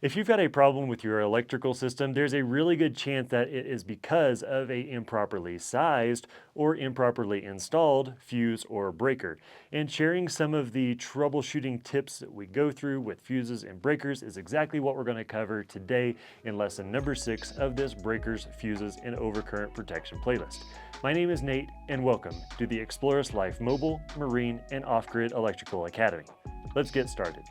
If you've got a problem with your electrical system, there's a really good chance that it is because of a improperly sized or improperly installed fuse or breaker. And sharing some of the troubleshooting tips that we go through with fuses and breakers is exactly what we're going to cover today in lesson number 6 of this Breakers, Fuses, and Overcurrent Protection playlist. My name is Nate, and welcome to the explorist.life Mobile, Marine, and Off-Grid Electrical Academy. Let's get started.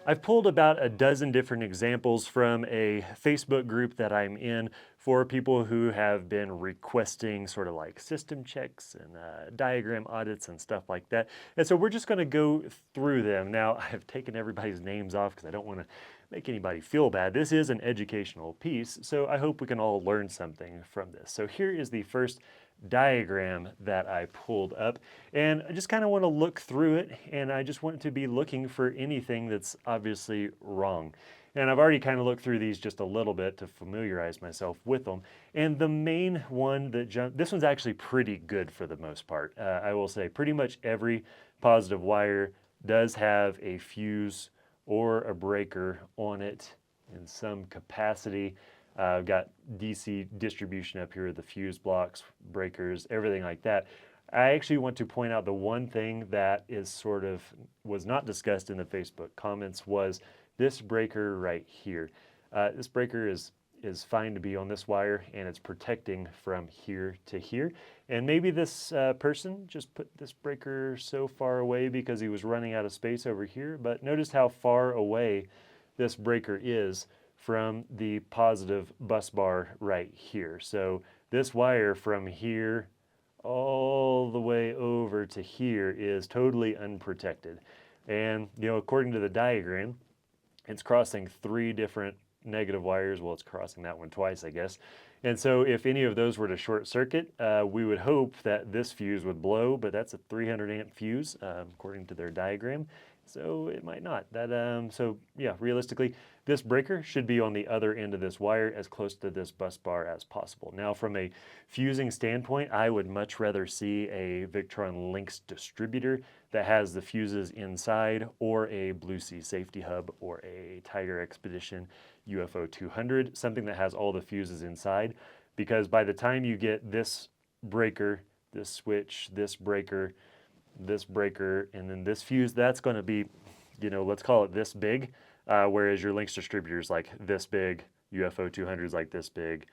I've pulled about a dozen different examples from a Facebook group that I'm in for people who have been requesting sort of like system checks and diagram audits and stuff like that. And so we're just going to go through them. Now, I've taken everybody's names off because I don't want to make anybody feel bad. This is an educational piece, so I hope we can all learn something from this. So here is the first diagram that I pulled up, and I just kind of want to look through it, and I just want to be looking for anything that's obviously wrong. And I've already kind of looked through these just a little bit to familiarize myself with them. And the main one that this one's actually pretty good for the most part. I will say pretty much every positive wire does have a fuse or a breaker on it in some capacity. I've got DC distribution up here, the fuse blocks, breakers, everything like that. I actually want to point out the one thing that was not discussed in the Facebook comments was this breaker right here. This breaker is fine to be on this wire, and it's protecting from here to here. And maybe this person just put this breaker so far away because he was running out of space over here, but notice how far away this breaker is from the positive bus bar right here. So this wire from here all the way over to here is totally unprotected. And according to the diagram, it's crossing 3 different negative wires. Well, it's crossing that one twice, I guess. And so if any of those were to short circuit, we would hope that this fuse would blow, but that's a 300 amp fuse, according to their diagram. So it might not. So yeah, realistically, this breaker should be on the other end of this wire as close to this bus bar as possible. Now, from a fusing standpoint, I would much rather see a Victron Lynx distributor that has the fuses inside, or a Blue Sea safety hub, or a Tiger Expedition UFO 200, something that has all the fuses inside, because by the time you get this breaker, this switch, this breaker, and then this fuse, that's going to be, let's call it this big, whereas your Lynx distributor is like this big, UFO 200 is like this big,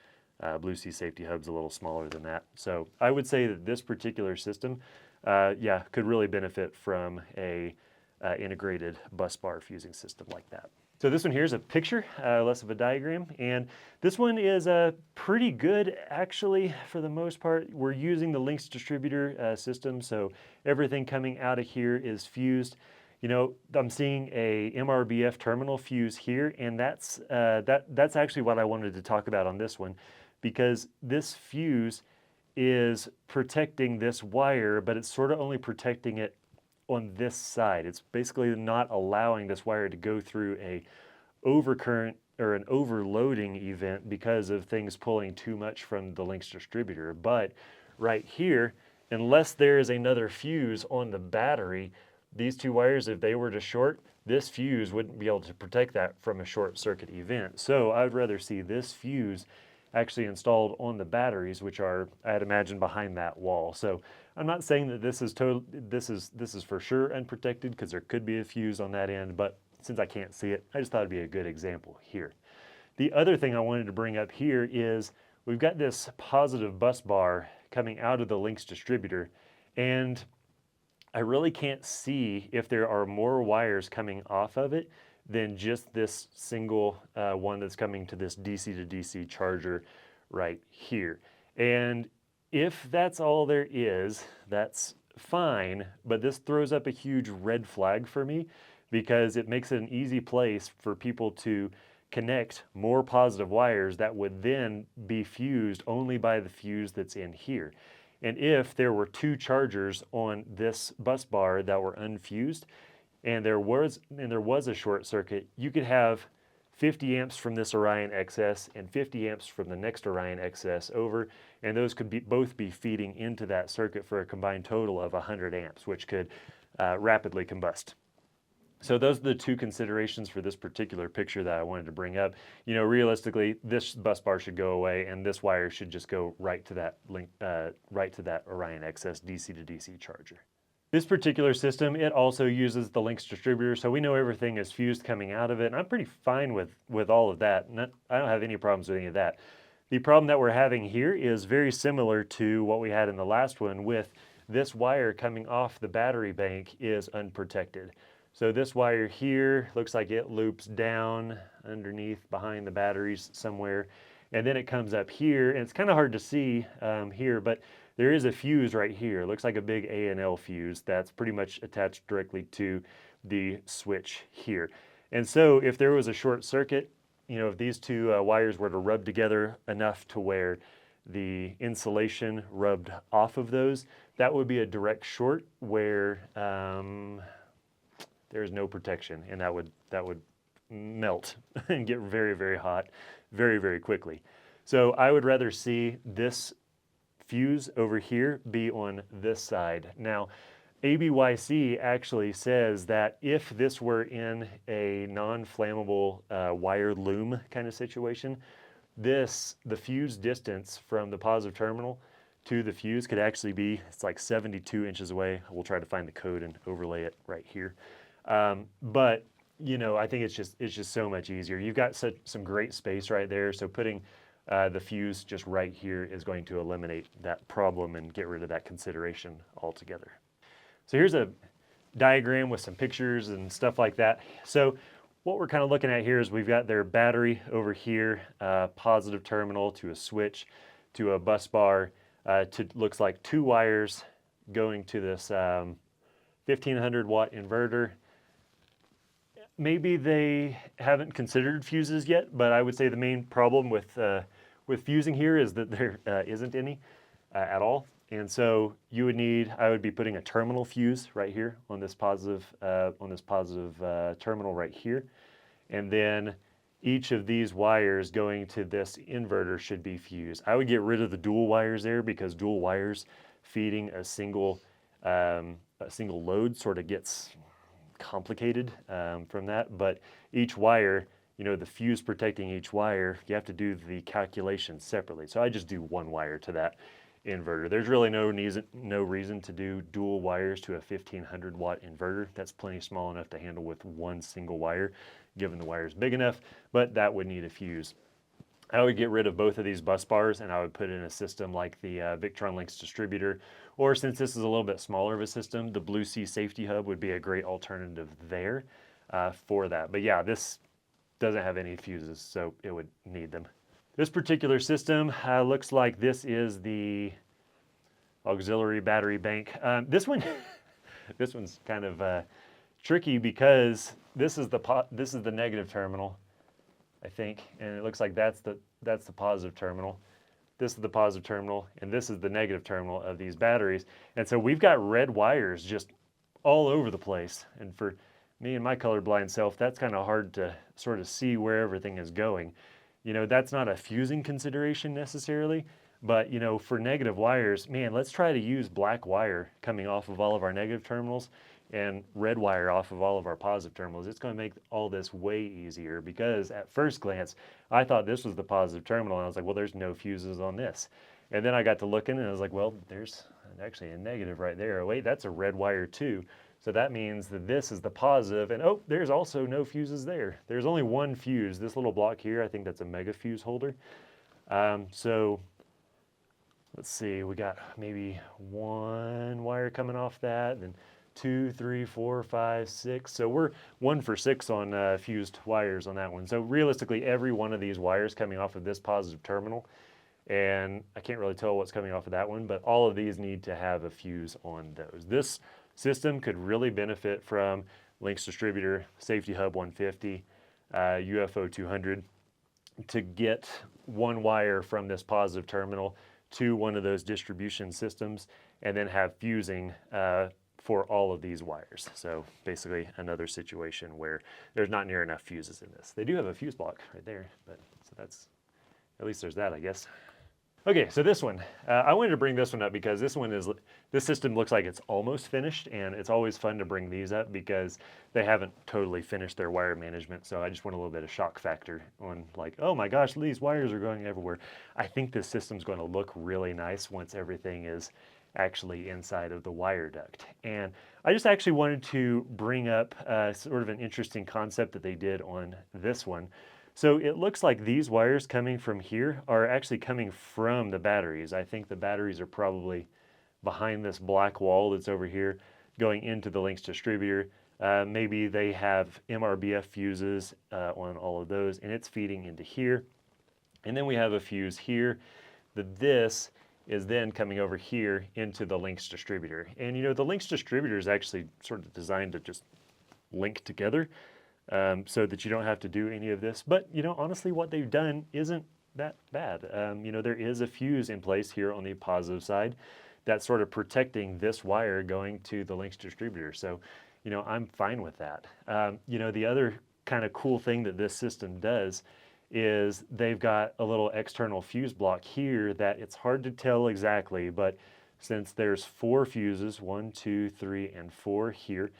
Blue Sea safety hub's a little smaller than that. So I would say that this particular system, could really benefit from a integrated bus bar fusing system like that. So this one here is a picture, less of a diagram, and this one is pretty good actually for the most part. We're using the Lynx distributor system, so everything coming out of here is fused. I'm seeing a MRBF terminal fuse here, and that's actually what I wanted to talk about on this one, because this fuse is protecting this wire, but it's sort of only protecting it on this side. It's basically not allowing this wire to go through a overcurrent or an overloading event because of things pulling too much from the Lynx distributor. But right here, unless there is another fuse on the battery, these two wires, if they were to short, this fuse wouldn't be able to protect that from a short circuit event. So I'd rather see this fuse actually installed on the batteries, which are, I'd imagine, behind that wall. So I'm not saying that this is for sure unprotected, because there could be a fuse on that end, but since I can't see it, I just thought it'd be a good example here. The other thing I wanted to bring up here is we've got this positive bus bar coming out of the Lynx distributor, and I really can't see if there are more wires coming off of it than just this single one that's coming to this DC to DC charger right here. And if that's all there is, that's fine, but this throws up a huge red flag for me, because it makes it an easy place for people to connect more positive wires that would then be fused only by the fuse that's in here. And if there were 2 chargers on this bus bar that were unfused, and there was a short circuit, you could have 50 amps from this Orion XS and 50 amps from the next Orion XS over, and those could both be feeding into that circuit for a combined total of 100 amps, which could rapidly combust. So those are the two considerations for this particular picture that I wanted to bring up. You know, realistically, this bus bar should go away, and this wire should just go right to that link, right to that Orion XS DC to DC charger. This particular system, it also uses the links distributor, so we know everything is fused coming out of it, and I'm pretty fine with all of that. I don't have any problems with any of that. The problem that we're having here is very similar to what we had in the last one, with this wire coming off the battery bank is unprotected. So this wire here looks like it loops down underneath behind the batteries somewhere, and then it comes up here, and it's kind of hard to see here, but there is a fuse right here. It looks like a big A&L fuse that's pretty much attached directly to the switch here. And so if there was a short circuit, you know, if these two wires were to rub together enough to where the insulation rubbed off of those, that would be a direct short where there's no protection, and that would melt and get very, very hot very, very quickly. So I would rather see this fuse over here be on this side. Now, ABYC actually says that if this were in a non-flammable wire loom kind of situation, the fuse distance from the positive terminal to the fuse could actually be, it's like 72 inches away. We'll try to find the code and overlay it right here. But you know, I think it's just so much easier. You've got some great space right there, so putting the fuse just right here is going to eliminate that problem and get rid of that consideration altogether. So here's a diagram with some pictures and stuff like that. So what we're kind of looking at here is we've got their battery over here, positive terminal to a switch to a bus bar, looks like two wires going to this 1500 watt inverter. Maybe they haven't considered fuses yet, but I would say the main problem with fusing here is that there isn't any at all. And so you would need, I would be putting a terminal fuse right here on this positive terminal right here. And then each of these wires going to this inverter should be fused. I would get rid of the dual wires there, because dual wires feeding a single load sort of gets complicated from that. But each wire, you know, the fuse protecting each wire, you have to do the calculation separately. So I just do one wire to that inverter. There's really no reason to do dual wires to a 1500 watt inverter. That's plenty small enough to handle with one single wire, given the wire is big enough, but that would need a fuse. I would get rid of both of these bus bars, and I would put in a system like the Victron Links distributor, or since this is a little bit smaller of a system, the Blue Sea Safety Hub would be a great alternative there for that. But yeah, this doesn't have any fuses, so it would need them. This particular system looks like this is the auxiliary battery bank. This one's kind of tricky, because this is the negative terminal, I think, and it looks like that's the positive terminal. This is the positive terminal, and this is the negative terminal of these batteries. And so we've got red wires just all over the place. And for me and my colorblind self, that's kind of hard to sort of see where everything is going. You know, that's not a fusing consideration necessarily, but you know, for negative wires, man, let's try to use black wire coming off of all of our negative terminals and red wire off of all of our positive terminals. It's going to make all this way easier, because at first glance, I thought this was the positive terminal, and I was like, well, there's no fuses on this. And then I got to looking, and I was like, well, there's actually a negative right there. Oh, wait, that's a red wire too. So that means that this is the positive, and oh, there's also no fuses there. There's only one fuse. This little block here, I think that's a mega fuse holder. So let's see, we got maybe one wire coming off that, then 2, 3, 4, 5, 6. So we're 1 for 6 on fused wires on that one. So realistically, every one of these wires coming off of this positive terminal, and I can't really tell what's coming off of that one, but all of these need to have a fuse on those. This system could really benefit from Links Distributor, Safety Hub 150, UFO 200, to get one wire from this positive terminal to one of those distribution systems, and then have fusing for all of these wires. So basically another situation where there's not near enough fuses in this. They do have a fuse block right there, but so that's, at least there's that, I guess. Okay, so this one, I wanted to bring this one up because this system looks like it's almost finished, and it's always fun to bring these up because they haven't totally finished their wire management. So I just want a little bit of shock factor on like, oh my gosh, these wires are going everywhere. I think this system's going to look really nice once everything is actually inside of the wire duct. And I just actually wanted to bring up sort of an interesting concept that they did on this one. So it looks like these wires coming from here are actually coming from the batteries. I think the batteries are probably behind this black wall that's over here going into the links distributor. Maybe they have MRBF fuses on all of those, and it's feeding into here. And then we have a fuse here. This is then coming over here into the links distributor. And you know, the links distributor is actually sort of designed to just link together so that you don't have to do any of this. But you know, honestly, what they've done isn't that bad. You know, there is a fuse in place here on the positive side that's sort of protecting this wire going to the links distributor. So, you know, I'm fine with that. You know, the other kind of cool thing that this system does is they've got a little external fuse block here that it's hard to tell exactly, but since there's 4 fuses, 1, 2, 3, and 4 here,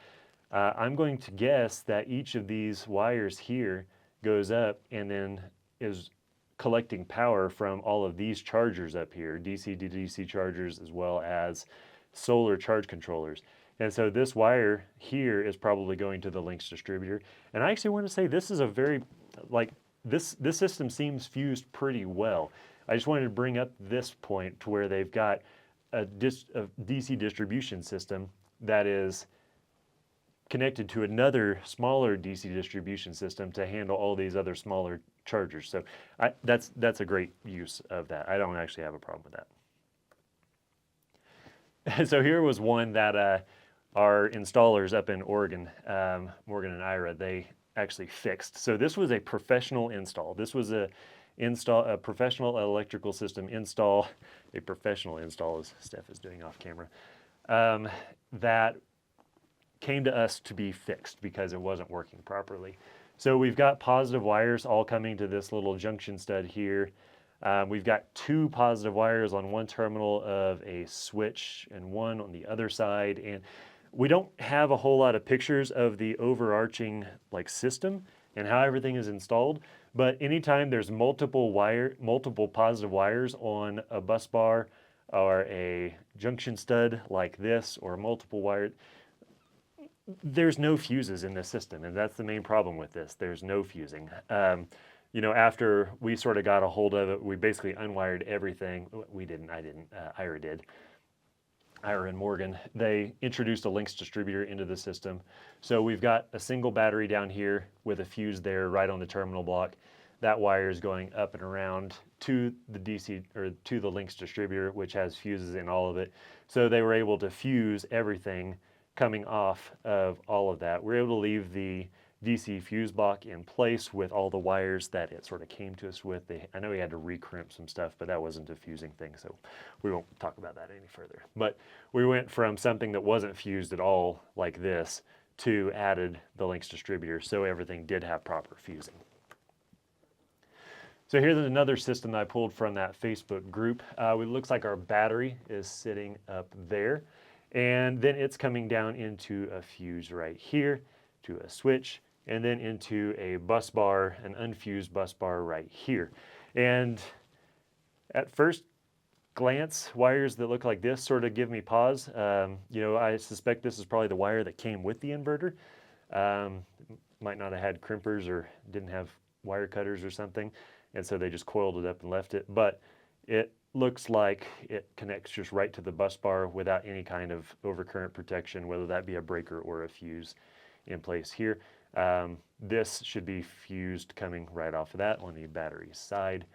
I'm going to guess that each of these wires here goes up and then is collecting power from all of these chargers up here, DC to DC chargers, as well as solar charge controllers. And so this wire here is probably going to the links distributor. And I actually want to say this is a very, like, this system seems fused pretty well. I just wanted to bring up this point to where they've got a DC distribution system that is connected to another smaller DC distribution system to handle all these other smaller chargers. So that's a great use of that. I don't actually have a problem with that. So here was one that our installers up in Oregon, Morgan and Ira, they actually fixed. So this was a professional install. This was a professional electrical system install, a professional install, as Steph is doing off camera, that came to us to be fixed because it wasn't working properly. So we've got positive wires all coming to this little junction stud here. We've got 2 positive wires on one terminal of a switch and one on the other side. And we don't have a whole lot of pictures of the overarching like system and how everything is installed. But anytime there's multiple positive wires on a bus bar or a junction stud like this, or multiple wire, there's no fuses in this system, and that's the main problem with this. There's no fusing. You know, after we sort of got a hold of it, we basically unwired everything. We didn't, I didn't, Ira did. Ira and Morgan, they introduced a links distributor into the system. So we've got a single battery down here with a fuse there right on the terminal block. That wire is going up and around to the DC, or to the links distributor, which has fuses in all of it. So they were able to fuse everything coming off of all of that. We're able to leave the DC fuse block in place with all the wires that it sort of came to us with. I know we had to recrimp some stuff, but that wasn't a fusing thing, so we won't talk about that any further. But we went from something that wasn't fused at all like this to added the links distributor, so everything did have proper fusing. So here's another system that I pulled from that Facebook group. It looks like our battery is sitting up there, and then it's coming down into a fuse right here, to a switch, and then into a bus bar, an unfused bus bar right here. And at first glance, wires that look like this sort of give me pause. You know, I suspect this is probably the wire that came with the inverter. Might not have had crimpers or didn't have wire cutters or something, and so they just coiled it up and left it. But it looks like it connects just right to the bus bar without any kind of overcurrent protection, whether that be a breaker or a fuse in place here. This should be fused coming right off of that on the battery side.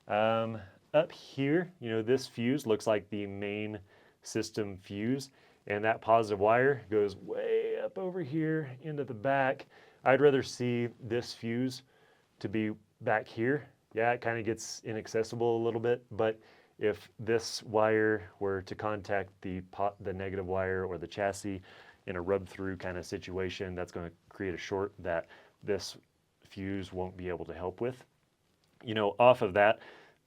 Up here, you know, this fuse looks like the main system fuse, and that positive wire goes way up over here into the back. I'd rather see this fuse to be back here. Yeah, it kind of gets inaccessible a little bit, but if this wire were to contact the negative wire or the chassis in a rub-through kind of situation, that's going to create a short that this fuse won't be able to help with. You know, off of that,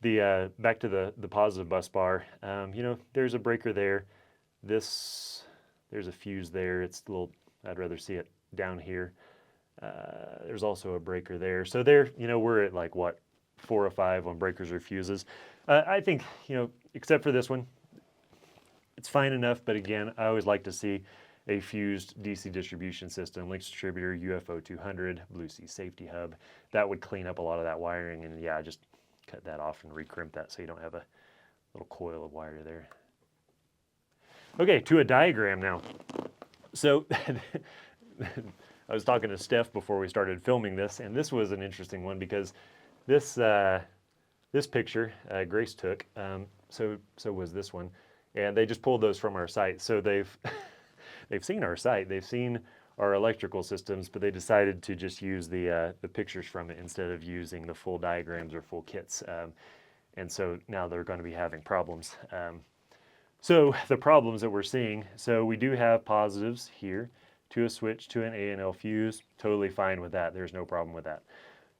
Back to the positive bus bar, you know, there's a breaker there. There's a fuse there. It's a little, I'd rather see it down here. There's also a breaker there. So there, you know, we're at like what, 4 or 5 on breakers or fuses. I think, you know, except for this one, it's fine enough. But again, I always like to see a fused DC distribution system, links distributor, UFO 200, Blue Sea safety hub. That would clean up a lot of that wiring. And yeah, just cut that off and recrimp that so you don't have a little coil of wire there. Okay, to a diagram now. So I was talking to Steph before we started filming this, and this was an interesting one because this this picture Grace took, so was this one, and they just pulled those from our site. So they've they've seen our site, they've seen our electrical systems, but they decided to just use the pictures from it instead of using the full diagrams or full kits, and so now they're going to be having problems. So the problems that we're seeing, so we do have positives here to a switch to an A&L fuse, totally fine with that, there's no problem with that.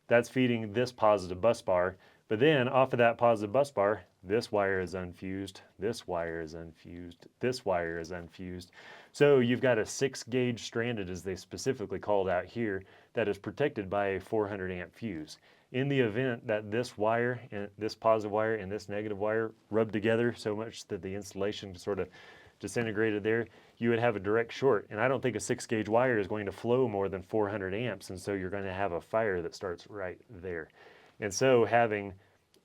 That's feeding this positive bus bar, but then off of that positive bus bar, this wire is unfused, this wire is unfused, this wire is unfused. So you've got a 6-gauge stranded, as they specifically called out here, that is protected by a 400 amp fuse. In the event that this wire, and this positive wire and this negative wire rub together so much that the insulation sort of disintegrated there, you would have a direct short. And I don't think a 6-gauge wire is going to flow more than 400 amps. And so you're going to have a fire that starts right there. And so having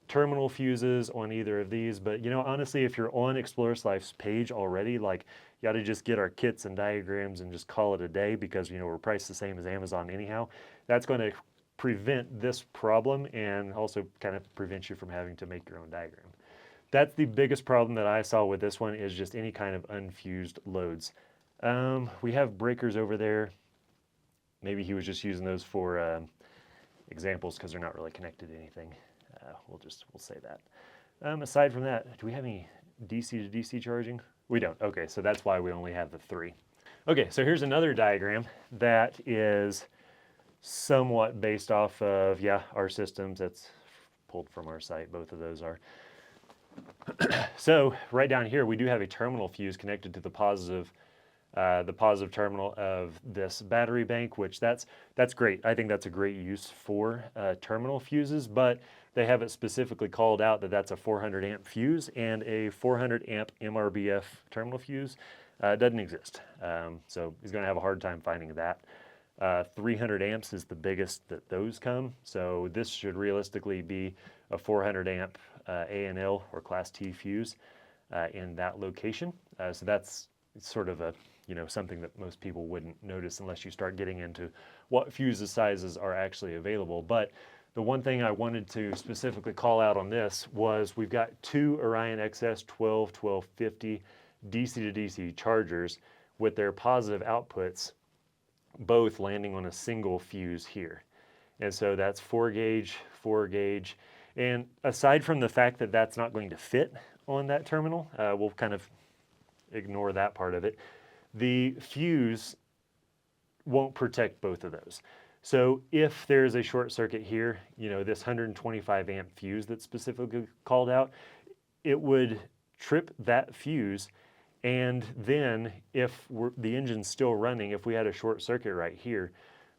terminal fuses on either of these, but you know, honestly, if you're on explorist.life's page already, like, you ought to just get our kits and diagrams and just call it a day, because, you know, we're priced the same as Amazon anyhow. That's going to prevent this problem and also kind of prevent you from having to make your own diagram. That's the biggest problem that I saw with this one, is just any kind of unfused loads. We have breakers over there. Maybe he was just using those for examples because they're not really connected to anything. We'll say that. Aside from that, do we have any DC to DC charging? We don't. Okay, so that's why we only have the 3. Okay, so here's another diagram that is somewhat based off of, yeah, our systems. That's pulled from our site. Both of those are. So right down here, we do have a terminal fuse connected to the positive terminal of this battery bank, which that's great. I think that's a great use for terminal fuses, but they have it specifically called out that that's a 400 amp fuse, and a 400 amp MRBF terminal fuse doesn't exist. So he's going to have a hard time finding that. 300 amps is the biggest that those come. So this should realistically be a 400 amp A&L or Class T fuse in that location. So that's sort of a, you know, something that most people wouldn't notice unless you start getting into what fuse sizes are actually available. But the one thing I wanted to specifically call out on this was we've got 2 Orion XS 1250 DC to DC chargers with their positive outputs both landing on a single fuse here. And so that's 4 gauge, 4 gauge. And aside from the fact that that's not going to fit on that terminal, we'll kind of ignore that part of it. The fuse won't protect both of those. So if there's a short circuit here, you know, this 125 amp fuse that's specifically called out, it would trip that fuse. And then if the engine's still running, if we had a short circuit right here,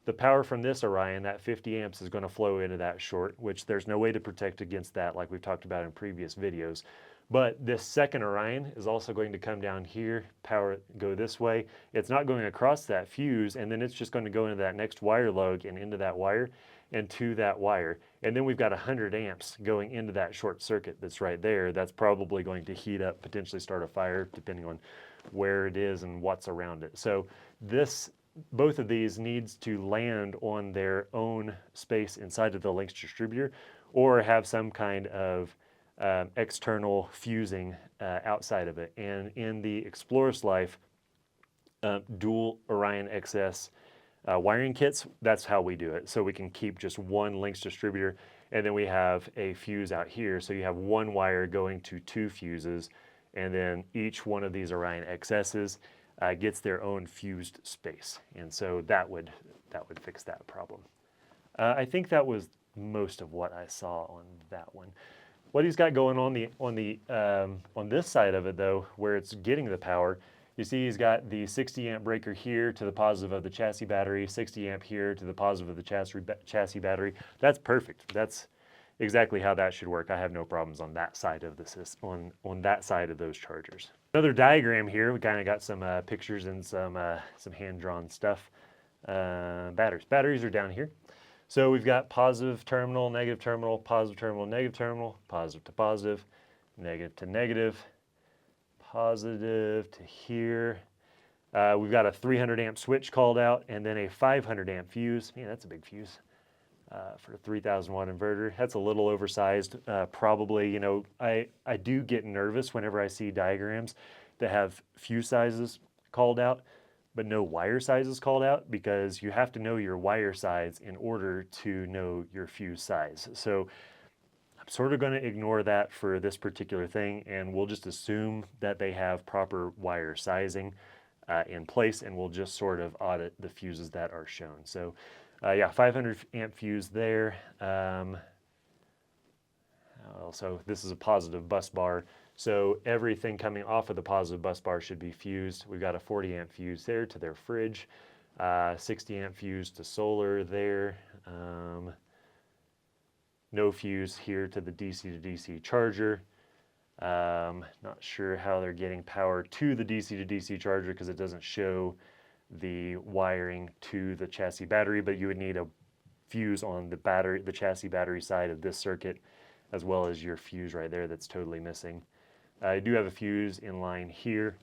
the power from this Orion, that 50 amps, is going to flow into that short, which there's no way to protect against that, like we've talked about in previous videos. But this second Orion is also going to come down here, power go this way. It's not going across that fuse, and then it's just going to go into that next wire lug and into that wire and to that wire. And then we've got 100 amps going into that short circuit that's right there. That's probably going to heat up, potentially start a fire, depending on where it is and what's around it. So both of these needs to land on their own space inside of the links distributor, or have some kind of external fusing outside of it. And in the explorist.life dual Orion XS wiring kits, that's how we do it. So we can keep just one links distributor, and then we have a fuse out here. So you have one wire going to 2 fuses, and then each one of these Orion XSs gets their own fused space. And so that would fix that problem. I think that was most of what I saw on that one. What he's got going on this side of it though, where it's getting the power, you see he's got the 60 amp breaker here to the positive of the chassis battery, 60 amp here to the positive of the chassis battery. That's perfect. That's exactly how that should work. I have no problems on that side of the system, on that side of those chargers. Another diagram here. We kind of got some pictures and some hand-drawn stuff. Batteries are down here. So we've got positive terminal, negative terminal, positive terminal, negative terminal, positive to positive, negative to negative, positive to here. We've got a 300 amp switch called out and then a 500 amp fuse. Man, that's a big fuse for a 3000 watt inverter. That's a little oversized. Probably, you know, I do get nervous whenever I see diagrams that have fuse sizes called out, but no wire sizes called out, because you have to know your wire size in order to know your fuse size. So I'm sort of going to ignore that for this particular thing, and we'll just assume that they have proper wire sizing in place, and we'll just sort of audit the fuses that are shown. So yeah, 500 amp fuse there. Also, this is a positive bus bar, so everything coming off of the positive bus bar should be fused. We've got a 40 amp fuse there to their fridge, 60 amp fuse to solar there. No fuse here to the DC to DC charger. Not sure how they're getting power to the DC to DC charger because it doesn't show the wiring to the chassis battery, but you would need a fuse on the chassis battery side of this circuit, as well as your fuse right there that's totally missing. I do have a fuse in line here.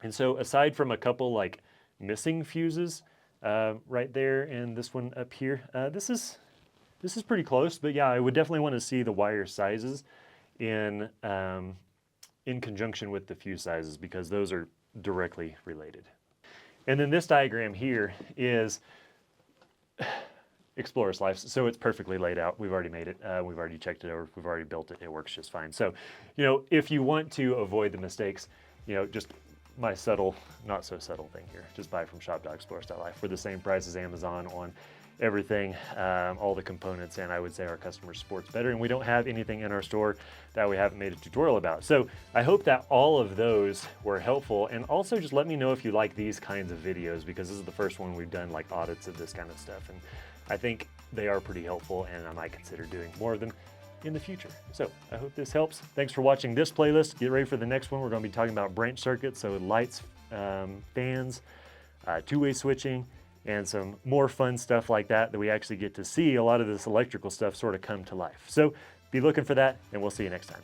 And so aside from a couple like missing fuses right there and this one up here, this is pretty close, but yeah, I would definitely want to see the wire sizes in conjunction with the fuse sizes, because those are directly related. And then this diagram here is explorist.life, so it's perfectly laid out. We've already made it. We've already checked it over. We've already built it. It works just fine. So, you know, if you want to avoid the mistakes, you know, just my subtle, not so subtle thing here, just buy from shop.explorist.life. We're the same price as Amazon on everything, all the components, and I would say our customer support's better, and we don't have anything in our store that we haven't made a tutorial about. So I hope that all of those were helpful, and also just let me know if you like these kinds of videos, because this is the first one we've done like audits of this kind of stuff, and I think they are pretty helpful, and I might consider doing more of them in the future. So I hope this helps. Thanks for watching this playlist. Get ready for the next one. We're going to be talking about branch circuits, so lights, fans, two-way switching, and some more fun stuff like that we actually get to see a lot of this electrical stuff sort of come to life. So be looking for that, and we'll see you next time.